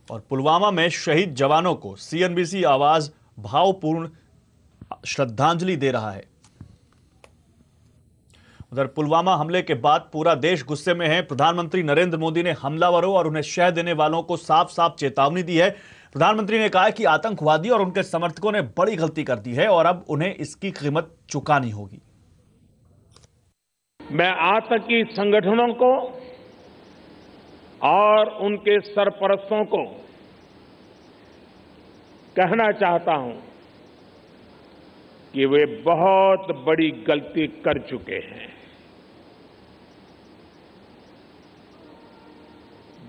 और पुलवामा में शहीद जवानों को सीएनबीसी आवाज भावपूर्ण श्रद्धांजलि दे रहा है। उधर पुलवामा हमले के बाद पूरा देश गुस्से में है। प्रधानमंत्री नरेंद्र मोदी ने हमलावरों और उन्हें शह देने वालों को साफ साफ चेतावनी दी है। प्रधानमंत्री ने कहा कि आतंकवादी और उनके समर्थकों ने बड़ी गलती कर दी है और अब उन्हें इसकी कीमत चुकानी होगी। मैं आतंकी संगठनों को और उनके सरपरस्तों को कहना चाहता हूं कि वे बहुत बड़ी गलती कर चुके हैं।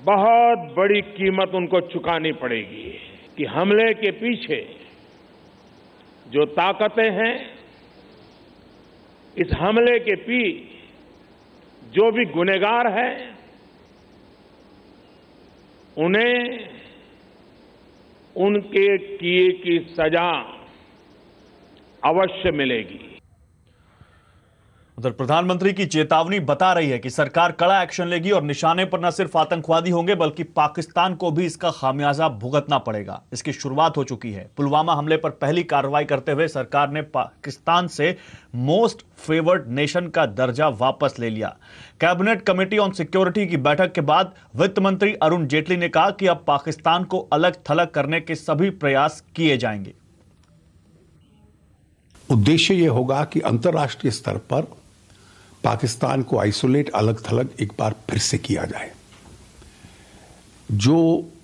बहुत बड़ी कीमत उनको चुकानी पड़ेगी कि हमले के पीछे जो ताकतें हैं, इस हमले के पीछे जो भी गुनहगार हैं, उन्हें उनके किए की सजा अवश्य मिलेगी। उधर प्रधानमंत्री की चेतावनी बता रही है कि सरकार कड़ा एक्शन लेगी और निशाने पर न सिर्फ आतंकवादी होंगे बल्कि पाकिस्तान को भी इसका खामियाजा भुगतना पड़ेगा। इसकी शुरुआत हो चुकी है। पुलवामा हमले पर पहली कार्रवाई करते हुए सरकार ने पाकिस्तान से मोस्ट फेवर्ड नेशन का दर्जा वापस ले लिया। कैबिनेट कमेटी ऑन सिक्योरिटी की बैठक के बाद वित्त मंत्री अरुण जेटली ने कहा कि अब पाकिस्तान को अलग थलग करने के सभी प्रयास किए जाएंगे। उद्देश्य यह होगा कि अंतर्राष्ट्रीय स्तर पर पाकिस्तान को आइसोलेट, अलग थलग एक बार फिर से किया जाए। जो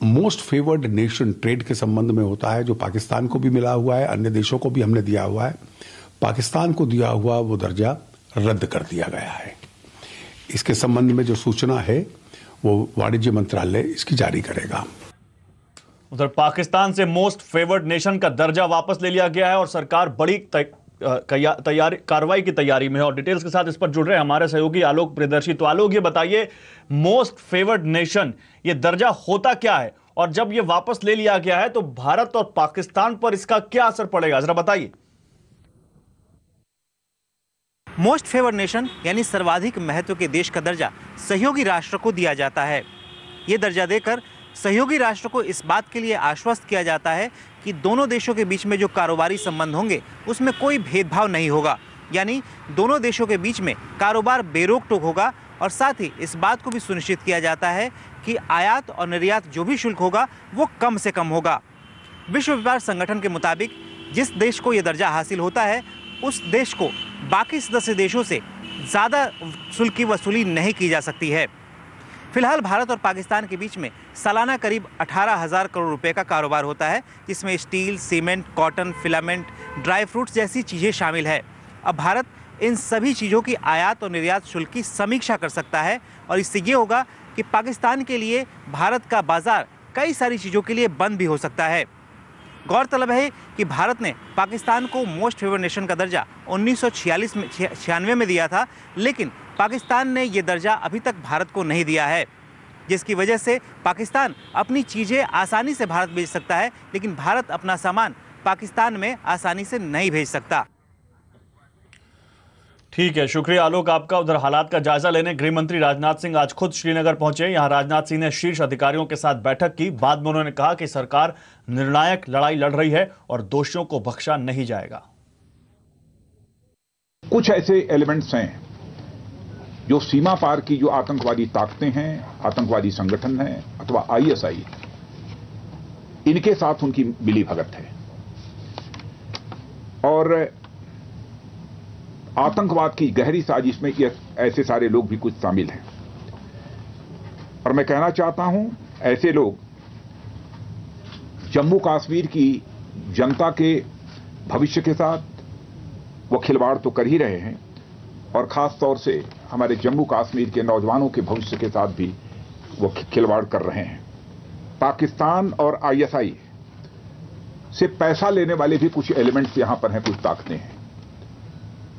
मोस्ट फेवर्ड नेशन ट्रेड के संबंध में होता है, जो पाकिस्तान को भी मिला हुआ है, अन्य देशों को भी हमने दिया हुआ है, पाकिस्तान को दिया हुआ वो दर्जा रद्द कर दिया गया है। इसके संबंध में जो सूचना है वो वाणिज्य मंत्रालय इसकी जारी करेगा। उधर पाकिस्तान से मोस्ट फेवर्ड नेशन का दर्जा वापस ले लिया गया है और सरकार बड़ी कार्रवाई की तैयारी में है। और डिटेल्स के साथ इस पर जुड़ रहे हैं हमारे सहयोगी आलोक प्रियदर्शी। तो आलोक, ये बताइए, मोस्ट फेवर्ड नेशन ये दर्जा होता क्या है और जब ये वापस ले लिया गया है तो भारत और पाकिस्तान पर इसका क्या असर पड़ेगा, जरा बताइए। मोस्ट फेवर्ड नेशन यानी सर्वाधिक महत्व के देश का दर्जा सहयोगी राष्ट्र को दिया जाता है। ये दर्जा देकर सहयोगी राष्ट्र को इस बात के लिए आश्वस्त किया जाता है कि दोनों देशों के बीच में जो कारोबारी संबंध होंगे उसमें कोई भेदभाव नहीं होगा, यानी दोनों देशों के बीच में कारोबार बेरोक टोक होगा। और साथ ही इस बात को भी सुनिश्चित किया जाता है कि आयात और निर्यात जो भी शुल्क होगा वो कम से कम होगा। विश्व व्यापार संगठन के मुताबिक जिस देश को यह दर्जा हासिल होता है उस देश को बाकी सदस्य देशों से ज़्यादा शुल्क की वसूली नहीं की जा सकती है। फिलहाल भारत और पाकिस्तान के बीच में सालाना करीब 18,000 करोड़ रुपए का कारोबार होता है, जिसमें steel, cement, cotton, filament, dry fruits जैसी चीज़ें शामिल है। अब भारत इन सभी चीज़ों की आयात और निर्यात शुल्क की समीक्षा कर सकता है और इससे ये होगा कि पाकिस्तान के लिए भारत का बाजार कई सारी चीज़ों के लिए बंद भी हो सकता है। गौरतलब है कि भारत ने पाकिस्तान को मोस्ट फेवर्ड नेशन का दर्जा 1996 में दिया था, लेकिन पाकिस्तान ने ये दर्जा अभी तक भारत को नहीं दिया है, जिसकी वजह से पाकिस्तान अपनी चीज़ें आसानी से भारत भेज सकता है, लेकिन भारत अपना सामान पाकिस्तान में आसानी से नहीं भेज सकता। ठीक है, शुक्रिया आलोक आपका। उधर हालात का जायजा लेने गृह मंत्री राजनाथ सिंह आज खुद श्रीनगर पहुंचे। यहां राजनाथ सिंह ने शीर्ष अधिकारियों के साथ बैठक की। बाद में उन्होंने कहा कि सरकार निर्णायक लड़ाई लड़ रही है और दोषियों को बख्शा नहीं जाएगा। कुछ ऐसे एलिमेंट्स हैं जो सीमा पार की जो आतंकवादी ताकतें हैं, आतंकवादी संगठन हैं अथवा आईएसआई, इनके साथ उनकी मिलीभगत है और आतंकवाद की गहरी साजिश में ऐसे सारे लोग भी कुछ शामिल हैं। और मैं कहना चाहता हूं, ऐसे लोग जम्मू कश्मीर की जनता के भविष्य के साथ वो खिलवाड़ तो कर ही रहे हैं और खास तौर से हमारे जम्मू कश्मीर के नौजवानों के भविष्य के साथ भी वो खिलवाड़ कर रहे हैं। पाकिस्तान और आईएसआई से पैसा लेने वाले भी कुछ एलिमेंट्स यहां पर हैं, कुछ ताकतें हैं।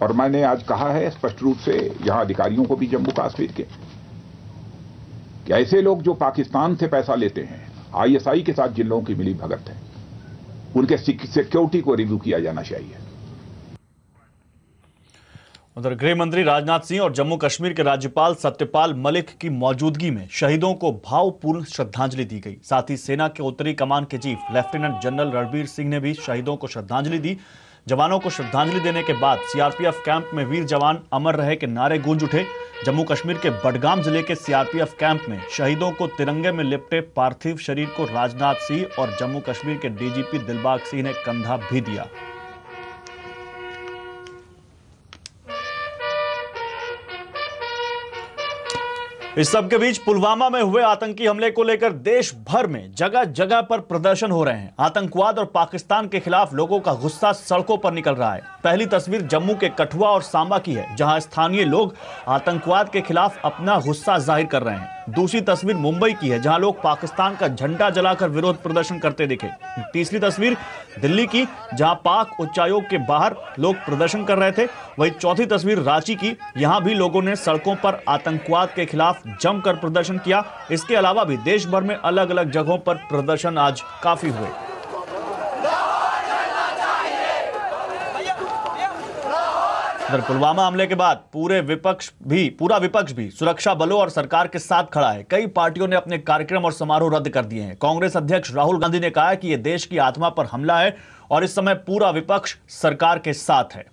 और मैंने आज कहा है स्पष्ट रूप से यहां अधिकारियों को भी जम्मू कश्मीर के कि ऐसे लोग जो पाकिस्तान से पैसा लेते हैं, आईएसआई के साथ जिन लोगों की मिली भगत है, उनके सिक्योरिटी को रिव्यू किया जाना चाहिए। उधर गृह मंत्री राजनाथ सिंह और जम्मू कश्मीर के राज्यपाल सत्यपाल मलिक की मौजूदगी में शहीदों को भावपूर्ण श्रद्धांजलि दी गई। साथ ही सेना के उत्तरी कमान के chief lieutenant general Ranbir Singh ने भी शहीदों को श्रद्धांजलि दी। जवानों को श्रद्धांजलि देने के बाद सीआरपीएफ कैंप में वीर जवान अमर रहे के नारे गूंज उठे। जम्मू कश्मीर के बडगाम जिले के सीआरपीएफ कैंप में शहीदों को तिरंगे में लिपटे पार्थिव शरीर को राजनाथ सिंह और जम्मू कश्मीर के डीजीपी दिलबाग सिंह ने कंधा भी दिया। इस सबके बीच पुलवामा में हुए आतंकी हमले को लेकर देश भर में जगह जगह पर प्रदर्शन हो रहे हैं। आतंकवाद और पाकिस्तान के खिलाफ लोगों का गुस्सा सड़कों पर निकल रहा है। पहली तस्वीर जम्मू के कठुआ और सांबा की है, जहां स्थानीय लोग आतंकवाद के खिलाफ अपना गुस्सा जाहिर कर रहे हैं। दूसरी तस्वीर मुंबई की है, जहां लोग पाकिस्तान का झंडा जलाकर विरोध प्रदर्शन करते दिखे। तीसरी तस्वीर दिल्ली की, जहां पाक उच्चायोग के बाहर लोग प्रदर्शन कर रहे थे। वहीं चौथी तस्वीर रांची की, यहां भी लोगों ने सड़कों पर आतंकवाद के खिलाफ जमकर प्रदर्शन किया। इसके अलावा भी देश भर में अलग अलग जगहों पर प्रदर्शन आज काफी हुए। पुलवामा हमले के बाद पूरा विपक्ष भी सुरक्षा बलों और सरकार के साथ खड़ा है। कई पार्टियों ने अपने कार्यक्रम और समारोह रद्द कर दिए हैं। कांग्रेस अध्यक्ष राहुल गांधी ने कहा कि यह देश की आत्मा पर हमला है और इस समय पूरा विपक्ष सरकार के साथ है।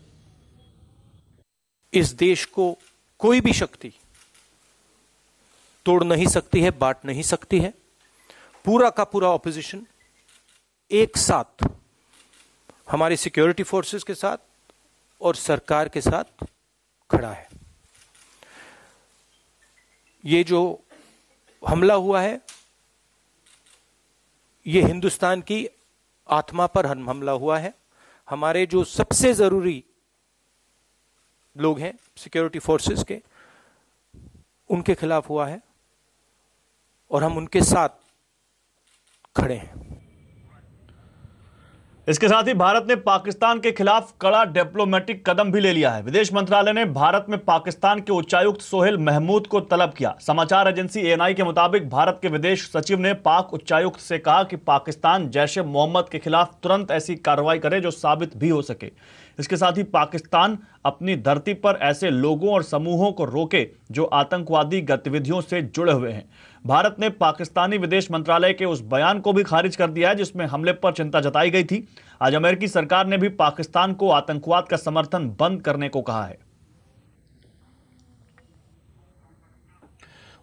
इस देश को कोई भी शक्ति तोड़ नहीं सकती है, बांट नहीं सकती है। पूरा का पूरा ऑपोजिशन एक साथ हमारे सिक्योरिटी फोर्सेस के साथ और सरकार के साथ खड़ा है। ये जो हमला हुआ है, ये हिंदुस्तान की आत्मा पर हमला हुआ है। हमारे जो सबसे जरूरी लोग हैं सिक्योरिटी फोर्सेस के, उनके खिलाफ हुआ है और हम उनके साथ खड़े हैं। इसके साथ ही भारत ने पाकिस्तान के खिलाफ कड़ा डिप्लोमेटिक कदम भी ले लिया है। विदेश मंत्रालय ने भारत में पाकिस्तान के उच्चायुक्त सोहेल महमूद को तलब किया। समाचार एजेंसी एएनआई के मुताबिक भारत के विदेश सचिव ने पाक उच्चायुक्त से कहा कि पाकिस्तान जैश ए मोहम्मद के खिलाफ तुरंत ऐसी कार्रवाई करे जो साबित भी हो सके। इसके साथ ही पाकिस्तान अपनी धरती पर ऐसे लोगों और समूहों को रोके जो आतंकवादी गतिविधियों से जुड़े हुए हैं। भारत ने पाकिस्तानी विदेश मंत्रालय के उस बयान को भी खारिज कर दिया है जिसमें हमले पर चिंता जताई गई थी। आज अमेरिकी सरकार ने भी पाकिस्तान को आतंकवाद का समर्थन बंद करने को कहा है।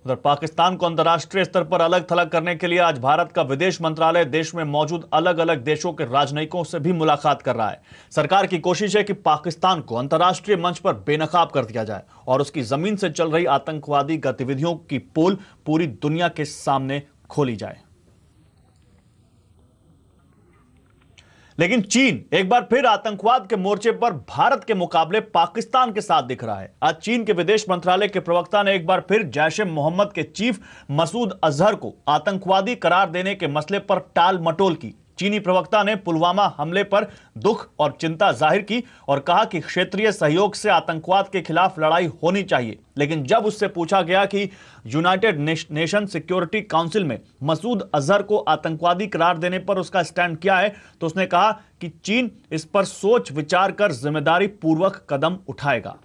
उधर पाकिस्तान को अंतर्राष्ट्रीय स्तर पर अलग थलग करने के लिए आज भारत का विदेश मंत्रालय देश में मौजूद अलग अलग देशों के राजनयिकों से भी मुलाकात कर रहा है। सरकार की कोशिश है कि पाकिस्तान को अंतर्राष्ट्रीय मंच पर बेनकाब कर दिया जाए और उसकी जमीन से चल रही आतंकवादी गतिविधियों की पोल पूरी दुनिया के सामने खोली जाए। लेकिन चीन एक बार फिर आतंकवाद के मोर्चे पर भारत के मुकाबले पाकिस्तान के साथ दिख रहा है। आज चीन के विदेश मंत्रालय के प्रवक्ता ने एक बार फिर जैश ए मोहम्मद के चीफ मसूद अजहर को आतंकवादी करार देने के मसले पर टाल मटोल की। चीनी प्रवक्ता ने पुलवामा हमले पर दुख और चिंता जाहिर की और कहा कि क्षेत्रीय सहयोग से आतंकवाद के खिलाफ लड़ाई होनी चाहिए। लेकिन जब उससे पूछा गया कि यूनाइटेड नेशन सिक्योरिटी काउंसिल में मसूद अजहर को आतंकवादी करार देने पर उसका स्टैंड क्या है, तो उसने कहा कि चीन इस पर सोच विचार कर जिम्मेदारी पूर्वक कदम उठाएगा।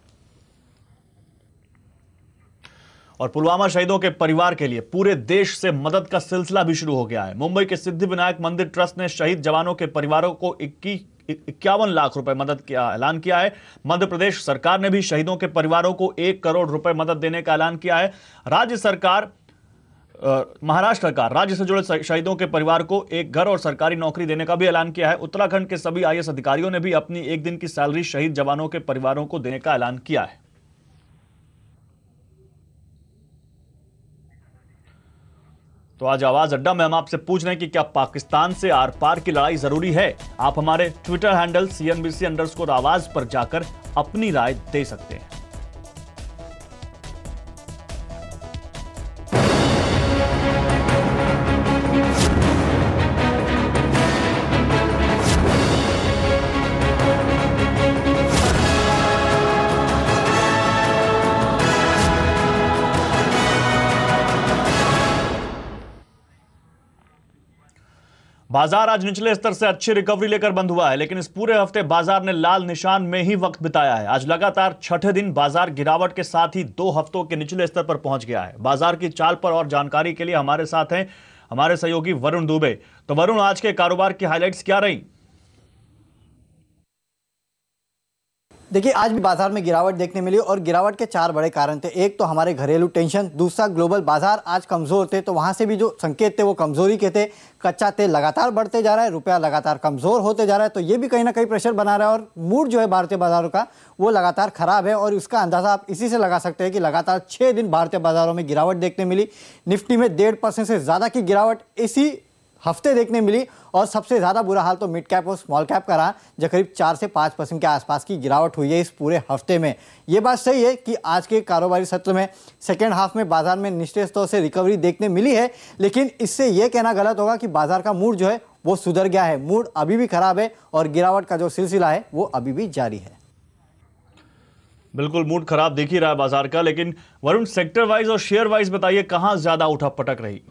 और पुलवामा शहीदों के परिवार के लिए पूरे देश से मदद का सिलसिला भी शुरू हो गया है। मुंबई के सिद्धिविनायक मंदिर ट्रस्ट ने शहीद जवानों के परिवारों को 51 लाख रुपए मदद का ऐलान किया है। मध्य प्रदेश सरकार ने भी शहीदों के परिवारों को 1 करोड़ रुपए मदद देने का ऐलान किया है। महाराष्ट्र सरकार राज्य से जुड़े शहीदों के परिवार को एक घर और सरकारी नौकरी देने का भी ऐलान किया है। उत्तराखंड के सभी आईएएस अधिकारियों ने भी अपनी 1 दिन की सैलरी शहीद जवानों के परिवारों को देने का ऐलान किया है। तो आज आवाज अड्डा में हम आपसे पूछ रहे हैं कि क्या पाकिस्तान से आर पार की लड़ाई जरूरी है? आप हमारे ट्विटर हैंडल CNBC_आवाज पर जाकर अपनी राय दे सकते हैं। बाजार आज निचले स्तर से अच्छी रिकवरी लेकर बंद हुआ है, लेकिन इस पूरे हफ्ते बाजार ने लाल निशान में ही वक्त बिताया है। आज लगातार छठे दिन बाजार गिरावट के साथ ही 2 हफ्तों के निचले स्तर पर पहुंच गया है। बाजार की चाल पर और जानकारी के लिए हमारे साथ हैं हमारे सहयोगी वरुण दुबे। तो वरुण, आज के कारोबार की हाइलाइट्स क्या रही? देखिए, आज भी बाजार में गिरावट देखने मिली और गिरावट के 4 बड़े कारण थे। एक तो हमारे घरेलू टेंशन, दूसरा ग्लोबल बाजार आज कमजोर थे, तो वहां से भी जो संकेत थे वो कमजोरी के थे। कच्चा तेल लगातार बढ़ते जा रहा है, रुपया लगातार कमजोर होते जा रहा है, तो ये भी कहीं ना कहीं प्रेशर बना रहा है और मूड जो है भारतीय बाजारों का वो लगातार खराब है। और इसका अंदाजा आप इसी से लगा सकते हैं कि लगातार 6 दिन भारतीय बाजारों में गिरावट देखने मिली। निफ्टी में 1.5% से ज्यादा की गिरावट इसी हफ्ते देखने मिली और सबसे ज्यादा बुरा हाल तो मिड कैप और स्मॉल कैप का रहा, जो करीब 4 से 5% के आसपास की गिरावट हुई है इस पूरे हफ्ते में। ये बात सही है कि आज के कारोबारी सत्र में सेकेंड हाफ में बाजार में निचले स्तर से रिकवरी देखने मिली है, लेकिन इससे यह कहना गलत होगा कि बाजार का मूड जो है वो सुधर गया है। मूड अभी भी खराब है और गिरावट का जो सिलसिला है वो अभी भी जारी है। बिल्कुल, मूड खराब दिख ही रहा है बाजार का, लेकिन वरुण, सेक्टर वाइज और शेयर वाइज बताइए, कहां ज्यादा उठा पटक रही?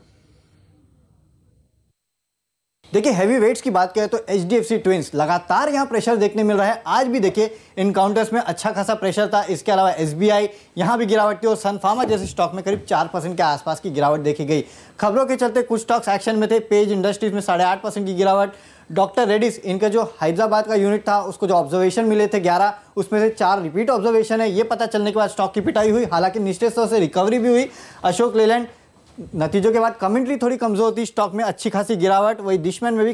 देखिए, हैवी वेट्स की बात करें तो HDFC ट्विंस लगातार यहां प्रेशर देखने मिल रहा है। आज भी देखिए इनकाउंटर्स में अच्छा खासा प्रेशर था। इसके अलावा SBI यहां भी गिरावट थी और सन फार्मा जैसे स्टॉक में करीब 4% के आसपास की गिरावट देखी गई। खबरों के चलते कुछ स्टॉक्स एक्शन में थे। पेज इंडस्ट्रीज में 8.5% की गिरावट। डॉक्टर रेडिस, इनका जो हैदराबाद का यूनिट था उसको जो ऑब्जर्वेशन मिले थे 11, उसमें से 4 रिपीट ऑब्जर्वेशन है। ये पता चलने के बाद स्टॉक की पिटाई हुई, हालांकि निचले स्तर से रिकवरी भी हुई। अशोक लेलैंड, नतीजों के बाद कमेंट्री थोड़ी कमजोर थी, स्टॉक में अच्छी खासी गिरावट। वही डिशमैन में भी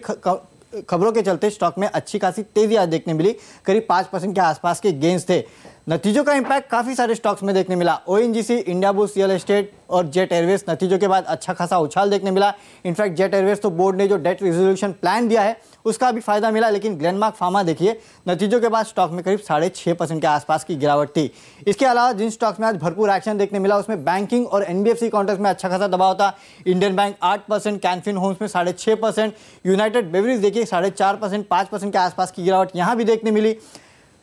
खबरों के चलते स्टॉक में अच्छी खासी तेजी आज देखने मिली, करीब 5% के आसपास के गेंस थे। नतीजों का इंपैक्ट काफी सारे स्टॉक्स में देखने मिला। ONGC, India bulls real estate और जेट एयरवेज नतीजों के बाद अच्छा खासा उछाल देखने मिला। इनफैक्ट जेट एयरवेज तो बोर्ड ने जो डेट रिजोल्यूशन प्लान दिया है उसका भी फायदा मिला, लेकिन ग्लेनमार्क फार्मा देखिए नतीजों के बाद स्टॉक में करीब 6.5% के आसपास की गिरावट थी। इसके अलावा जिन स्टॉक्स में आज भरपूर एक्शन देखने मिला उसमें बैंकिंग और NBFC काउंटर्स में अच्छा खासा दबाव था। इंडियन बैंक 8%, कैनफिन होम्स में 6.5%, यूनाइटेड बेवरेज देखिए 4.5%, 5% के आसपास की गिरावट यहां भी देखने मिली।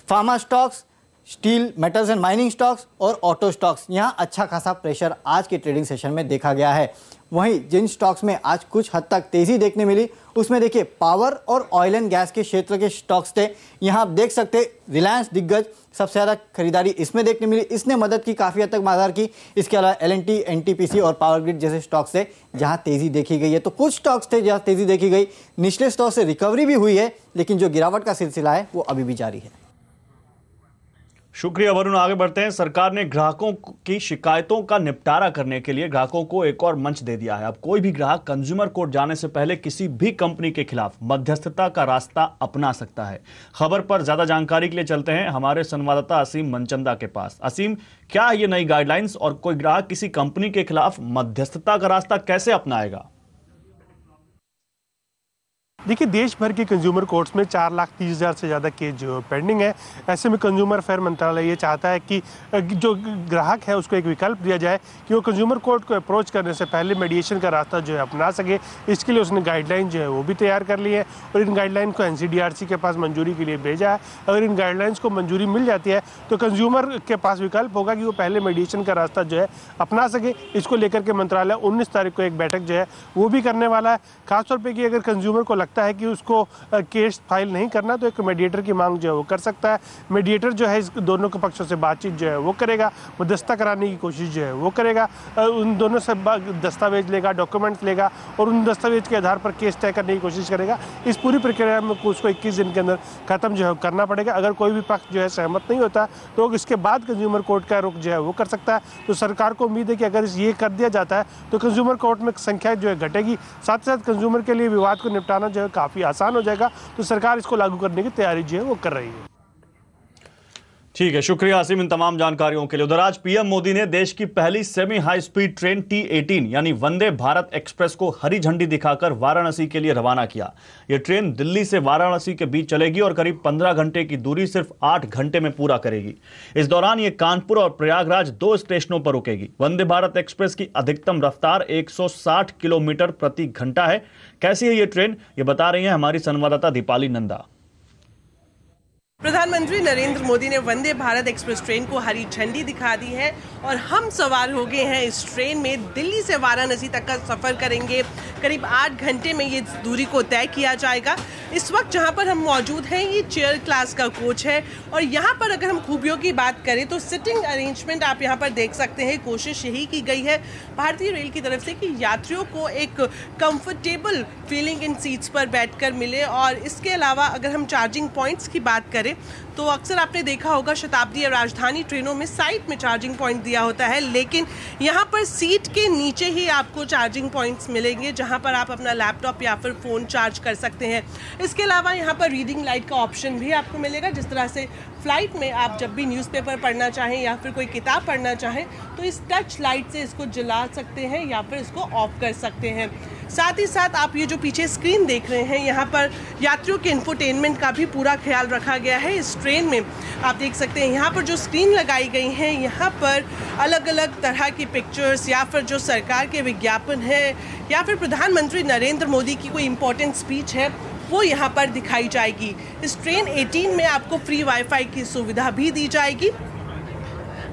Pharma stocks, steel, metals and mining stocks और ऑटो स्टॉक्स, यहां अच्छा खासा प्रेशर आज के ट्रेडिंग सेशन में देखा गया है। वहीं जिन स्टॉक्स में आज कुछ हद तक तेजी देखने मिली उसमें देखिए पावर और ऑयल एंड गैस के क्षेत्र के स्टॉक्स थे। यहां आप देख सकते रिलायंस दिग्गज सबसे ज़्यादा खरीदारी इसमें देखने मिली, इसने मदद की काफ़ी हद तक बाजार की। इसके अलावा L&T, NTPC और पावर ग्रिड जैसे स्टॉक्स थे जहां तेजी देखी गई है। तो कुछ स्टॉक्स थे जहां तेजी देखी गई, निचले स्तर से रिकवरी भी हुई है, लेकिन जो गिरावट का सिलसिला है वो अभी भी जारी है। शुक्रिया वरुण, आगे बढ़ते हैं। सरकार ने ग्राहकों की शिकायतों का निपटारा करने के लिए ग्राहकों को एक और मंच दे दिया है। अब कोई भी ग्राहक कंज्यूमर कोर्ट जाने से पहले किसी भी कंपनी के खिलाफ मध्यस्थता का रास्ता अपना सकता है। खबर पर ज्यादा जानकारी के लिए चलते हैं हमारे संवाददाता असीम मनचंदा के पास। असीम, क्या है ये नई गाइडलाइंस और कोई ग्राहक किसी कंपनी के खिलाफ मध्यस्थता का रास्ता कैसे अपनाएगा? देखिए, देश भर के कंज्यूमर कोर्ट्स में 4,30,000 से ज़्यादा केस जो पेंडिंग है। ऐसे में कंज्यूमर अफेयर मंत्रालय ये चाहता है कि जो ग्राहक है उसको एक विकल्प दिया जाए कि वो कंज्यूमर कोर्ट को अप्रोच करने से पहले मीडिएशन का रास्ता जो है अपना सके। इसके लिए उसने गाइडलाइन जो है वो भी तैयार कर ली है और इन गाइडलाइन को NCDRC के पास मंजूरी के लिए भेजा है। अगर इन गाइडलाइंस को मंजूरी मिल जाती है तो कंज्यूमर के पास विकल्प होगा कि वो पहले मीडिएशन का रास्ता जो है अपना सके। इसको लेकर के मंत्रालय 19 तारीख को एक बैठक जो है वो भी करने वाला है। खासतौर पर कि अगर कंज्यूमर को लगता है कि उसको केस फाइल नहीं करना तो एक मीडिएटर की मांग जो है वो कर सकता है। मीडिएटर जो है इस दोनों के पक्षों से बातचीत जो है वो करेगा, मध्यस्थता कराने की कोशिश जो है वो करेगा, उन दोनों से दस्तावेज लेगा, डॉक्यूमेंट्स लेगा और उन दस्तावेज के आधार पर केस तय करने की कोशिश करेगा। इस पूरी प्रक्रिया में उसको 21 दिन के अंदर खत्म जो है करना पड़ेगा। अगर कोई भी पक्ष जो है सहमत नहीं होता तो इसके बाद कंज्यूमर कोर्ट का रुख जो है वो कर सकता है। तो सरकार को उम्मीद है कि अगर ये कर दिया जाता है तो कंज्यूमर कोर्ट में संख्या जो है घटेगी, साथ ही साथ कंज्यूमर के लिए विवाद को निपटाना जो है काफ़ी आसान हो जाएगा। तो सरकार इसको लागू करने की तैयारी जो है वो कर रही है। ठीक है, शुक्रिया आसिम इन तमाम जानकारियों के लिए। उधर आज पीएम मोदी ने देश की पहली semi high speed train T18 यानी वंदे भारत एक्सप्रेस को हरी झंडी दिखाकर वाराणसी के लिए रवाना किया। यह ट्रेन दिल्ली से वाराणसी के बीच चलेगी और करीब 15 घंटे की दूरी सिर्फ 8 घंटे में पूरा करेगी। इस दौरान यह कानपुर और प्रयागराज 2 स्टेशनों पर रुकेगी। वंदे भारत एक्सप्रेस की अधिकतम रफ्तार 160 किलोमीटर प्रति घंटा है। कैसी है ये ट्रेन, ये बता रही है हमारी संवाददाता दीपाली नंदा। प्रधानमंत्री नरेंद्र मोदी ने वंदे भारत एक्सप्रेस ट्रेन को हरी झंडी दिखा दी है और हम सवार हो गए हैं इस ट्रेन में। दिल्ली से वाराणसी तक का सफर करेंगे। करीब 8 घंटे में ये दूरी को तय किया जाएगा। इस वक्त जहां पर हम मौजूद हैं ये चेयर क्लास का कोच है और यहाँ पर अगर हम खूबियों की बात करें तो सिटिंग अरेंजमेंट आप यहाँ पर देख सकते हैं। कोशिश यही की गई है भारतीय रेल की तरफ से कि यात्रियों को एक कंफर्टेबल फीलिंग इन सीट्स पर बैठकर मिले। और इसके अलावा अगर हम चार्जिंग पॉइंट्स की बात करें तो अक्सर आपने देखा होगा शताब्दी या राजधानी ट्रेनों में साइड में चार्जिंग पॉइंट दिया होता है, लेकिन यहाँ पर सीट के नीचे ही आपको चार्जिंग पॉइंट्स मिलेंगे जहाँ पर आप अपना लैपटॉप या फिर फ़ोन चार्ज कर सकते हैं। इसके अलावा यहाँ पर रीडिंग लाइट का ऑप्शन भी आपको मिलेगा। जिस तरह से फ्लाइट में आप जब भी न्यूज़पेपर पढ़ना चाहें या फिर कोई किताब पढ़ना चाहें तो इस टच लाइट से इसको जला सकते हैं या फिर इसको ऑफ कर सकते हैं। साथ ही साथ आप ये जो पीछे स्क्रीन देख रहे हैं यहाँ पर यात्रियों के इंफोटेनमेंट का भी पूरा ख्याल रखा गया है। इस ट्रेन में आप देख सकते हैं यहाँ पर जो स्क्रीन लगाई गई हैं यहाँ पर अलग अलग तरह की पिक्चर्स या फिर जो सरकार के विज्ञापन है या फिर प्रधानमंत्री नरेंद्र मोदी की कोई इंपॉर्टेंट स्पीच है वो यहाँ पर दिखाई जाएगी। इस ट्रेन 18 में आपको फ्री वाईफाई की सुविधा भी दी जाएगी।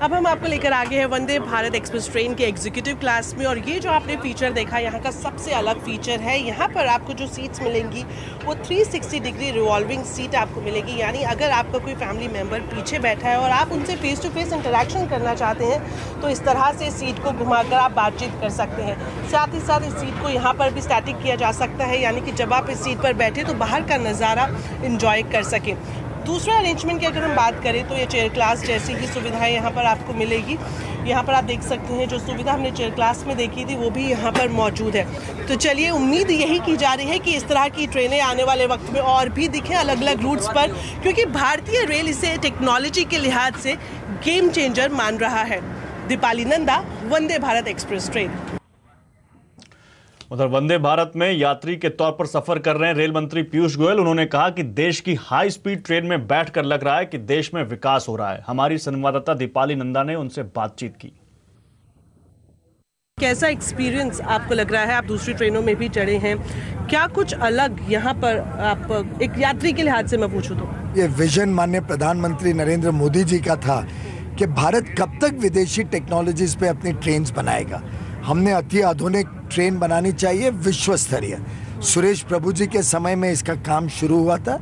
अब हम आपको लेकर आगे हैं वंदे भारत एक्सप्रेस ट्रेन के एग्जीक्यूटिव क्लास में और ये जो आपने फीचर देखा यहाँ का सबसे अलग फीचर है। यहाँ पर आपको जो सीट्स मिलेंगी वो 360 डिग्री रिवॉल्विंग सीट आपको मिलेगी। यानी अगर आपका कोई फैमिली मेम्बर पीछे बैठा है और आप उनसे फेस टू फेस इंटरेक्शन करना चाहते हैं तो इस तरह से सीट को घुमाकर आप बातचीत कर सकते हैं। साथ ही साथ इस सीट को यहाँ पर भी स्टैटिक किया जा सकता है, यानी कि जब आप इस सीट पर बैठे तो बाहर का नज़ारा इंजॉय कर सकें। दूसरा अरेंजमेंट की अगर हम बात करें तो ये चेयर क्लास जैसी ही सुविधाएं यहाँ पर आपको मिलेगी। यहाँ पर आप देख सकते हैं जो सुविधा हमने चेयर क्लास में देखी थी वो भी यहाँ पर मौजूद है। तो चलिए उम्मीद यही की जा रही है कि इस तरह की ट्रेनें आने वाले वक्त में और भी दिखें अलग अलग रूट्स पर, क्योंकि भारतीय रेल इसे टेक्नोलॉजी के लिहाज से गेम चेंजर मान रहा है। Deepali Nanda, Vande Bharat express train. उधर वंदे भारत में यात्री के तौर पर सफर कर रहे हैं रेल मंत्री पीयूष गोयल। उन्होंने कहा कि देश की हाई स्पीड ट्रेन में बैठकर लग रहा है कि देश में विकास हो रहा है। हमारी संवाददाता दीपाली नंदा ने उनसे बातचीत की। कैसा एक्सपीरियंस आपको लग रहा है? आप दूसरी ट्रेनों में भी चढ़े हैं, क्या कुछ अलग यहाँ पर आप एक यात्री के लिहाज से मैं पूछूं तो? ये विजन माननीय प्रधानमंत्री नरेंद्र मोदी जी का था कि भारत कब तक विदेशी टेक्नोलॉजीज पे अपनी ट्रेन बनाएगा। हमने अति आधुनिक ट्रेन बनानी चाहिए, विश्व स्तरीय। सुरेश प्रभु जी के समय में इसका काम शुरू हुआ था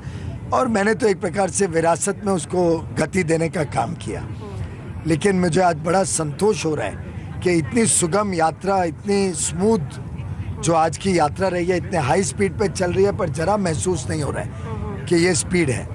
और मैंने तो एक प्रकार से विरासत में उसको गति देने का काम किया। लेकिन मुझे आज बड़ा संतोष हो रहा है कि इतनी सुगम यात्रा, इतनी स्मूथ जो आज की यात्रा रही है, इतने हाई स्पीड पे चल रही है, पर जरा महसूस नहीं हो रहा है कि ये स्पीड है।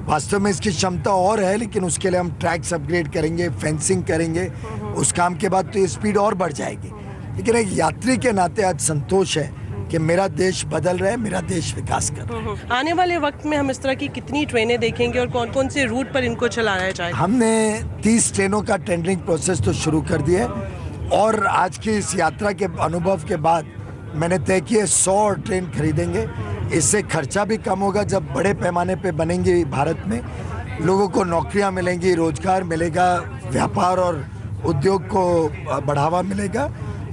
वास्तव में इसकी क्षमता और है, लेकिन उसके लिए हम ट्रैक्स अपग्रेड करेंगे, फेंसिंग करेंगे, उस काम के बाद तो ये स्पीड और बढ़ जाएगी। लेकिन एक यात्री के नाते आज संतोष है कि मेरा देश बदल रहा है, मेरा देश विकास कर रहा है। आने वाले वक्त में हम इस तरह की कितनी ट्रेनें देखेंगे और कौन कौन से रूट पर इनको चलाया जाएगा? हमने 30 ट्रेनों का टेंडरिंग प्रोसेस तो शुरू कर दिया है और आज की इस यात्रा के अनुभव के बाद मैंने तय किया 100 और ट्रेन खरीदेंगे। इससे खर्चा भी कम होगा। जब बड़े पैमाने पे बनेंगे भारत में, लोगों को नौकरियां मिलेंगी, रोजगार मिलेगा, व्यापार और उद्योग को बढ़ावा मिलेगा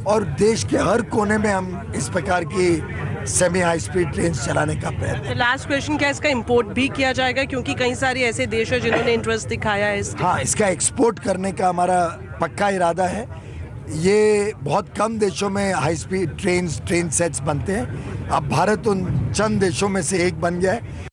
और देश के हर कोने में हम इस प्रकार की सेमी हाई स्पीड ट्रेन चलाने का प्रयत्न। लास्ट क्वेश्चन, क्या इसका इंपोर्ट भी किया जाएगा? क्योंकि कई सारे ऐसे देश हैं जिन्होंने इंटरेस्ट दिखाया है इसके। हाँ, इसका एक्सपोर्ट करने का हमारा पक्का इरादा है। ये बहुत कम देशों में हाई स्पीड ट्रेन सेट्स बनते हैं। अब भारत उन चंद देशों में से एक बन गया है।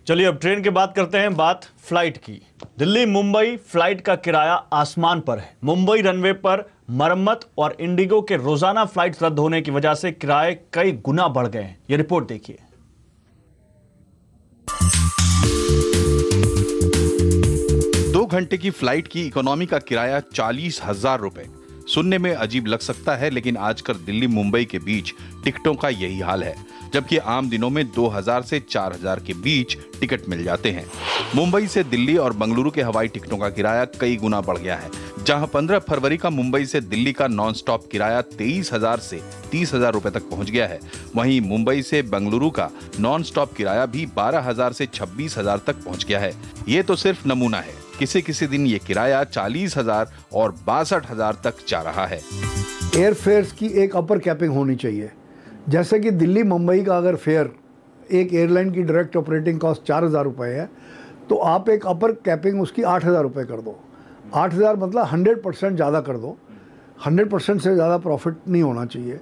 चलिए अब ट्रेन की बात करते हैं, बात फ्लाइट की। दिल्ली मुंबई फ्लाइट का किराया आसमान पर है। मुंबई रनवे पर मरम्मत और इंडिगो के रोजाना फ्लाइट रद्द होने की वजह से किराए कई गुना बढ़ गए हैं। ये रिपोर्ट देखिए। 2 घंटे की फ्लाइट की इकोनॉमी का किराया 40,000 रुपए। सुनने में अजीब लग सकता है, लेकिन आजकल दिल्ली मुंबई के बीच टिकटों का यही हाल है, जबकि आम दिनों में 2,000 से 4,000 के बीच टिकट मिल जाते हैं। मुंबई से दिल्ली और बेंगलुरु के हवाई टिकटों का किराया कई गुना बढ़ गया है। जहां 15 फरवरी का मुंबई से दिल्ली का नॉन स्टॉप किराया 23,000 से 30,000 रुपए तक पहुंच गया है, वहीं मुंबई से बेंगलुरु का नॉन स्टॉप किराया भी 12,000 से 26,000 तक पहुंच गया है। ये तो सिर्फ नमूना है। किसी किसी दिन ये किराया 40,000 और 62,000 तक जा रहा है। एयर फेयर्स की एक अपर कैपिंग होनी चाहिए। जैसे कि दिल्ली मुंबई का अगर फेयर एक एयरलाइन की डायरेक्ट ऑपरेटिंग कॉस्ट 4,000 रुपये है, तो आप एक अपर कैपिंग उसकी 8,000 रुपये कर दो। 8,000 मतलब 100% ज़्यादा कर दो। 100% से ज़्यादा प्रॉफिट नहीं होना चाहिए,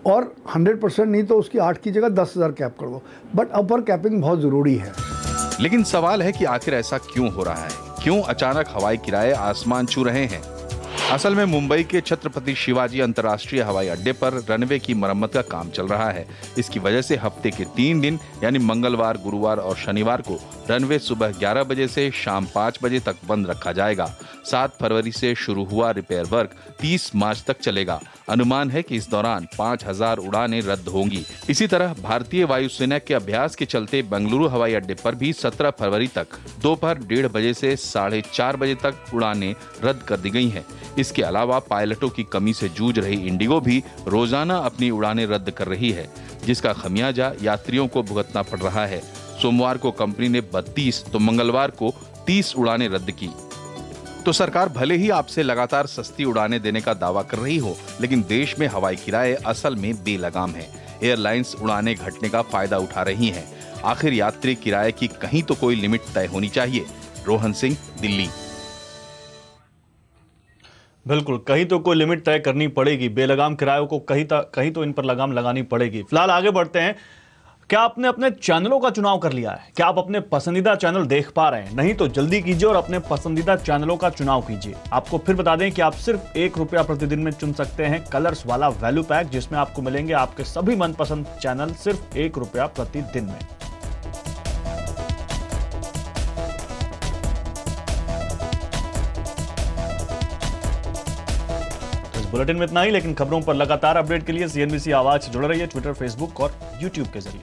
और 100% नहीं तो उसकी 8 की जगह 10,000 कैप कर दो, बट अपर कैपिंग बहुत ज़रूरी है। लेकिन सवाल है कि आखिर ऐसा क्यों हो रहा है? क्यों अचानक हवाई किराए आसमान छू रहे हैं? असल में मुंबई के छत्रपति शिवाजी अंतर्राष्ट्रीय हवाई अड्डे पर रनवे की मरम्मत का काम चल रहा है। इसकी वजह से हफ्ते के 3 दिन यानी मंगलवार, गुरुवार और शनिवार को रनवे सुबह 11 बजे से शाम 5 बजे तक बंद रखा जाएगा। 7 फरवरी से शुरू हुआ रिपेयर वर्क 30 मार्च तक चलेगा। अनुमान है कि इस दौरान 5,000 उड़ानें रद्द होंगी। इसी तरह भारतीय वायुसेना के अभ्यास के चलते बेंगलुरु हवाई अड्डे पर भी 17 फरवरी तक दोपहर 1:30 बजे से 4:30 बजे तक उड़ानें रद्द कर दी गई हैं। इसके अलावा पायलटों की कमी से जूझ रही इंडिगो भी रोजाना अपनी उड़ानें रद्द कर रही है, जिसका खमियाजा यात्रियों को भुगतना पड़ रहा है। सोमवार को कंपनी ने 32 तो मंगलवार को 30 उड़ानें रद्द की। तो सरकार भले ही आपसे लगातार सस्ती उड़ानें देने का दावा कर रही हो, लेकिन देश में हवाई किराए असल में बेलगाम है। एयरलाइंस उड़ानें घटने का फायदा उठा रही हैं। आखिर यात्री किराए की कहीं तो कोई लिमिट तय होनी चाहिए। रोहन सिंह, दिल्ली। बिल्कुल, कहीं तो कोई लिमिट तय करनी पड़ेगी। बेलगाम किरायों को कहीं तो इन पर लगाम लगानी पड़ेगी। फिलहाल आगे बढ़ते हैं। क्या आपने अपने चैनलों का चुनाव कर लिया है? क्या आप अपने पसंदीदा चैनल देख पा रहे हैं? नहीं तो जल्दी कीजिए और अपने पसंदीदा चैनलों का चुनाव कीजिए। आपको फिर बता दें कि आप सिर्फ ₹1 प्रतिदिन में चुन सकते हैं कलर्स वाला वैल्यू पैक, जिसमें आपको मिलेंगे आपके सभी मनपसंद चैनल सिर्फ ₹1 प्रतिदिन में। बुलेटिन में इतना ही, लेकिन खबरों पर लगातार अपडेट के लिए CNBC आवाज से जुड़े रहिए ट्विटर, फेसबुक और यूट्यूब के जरिए।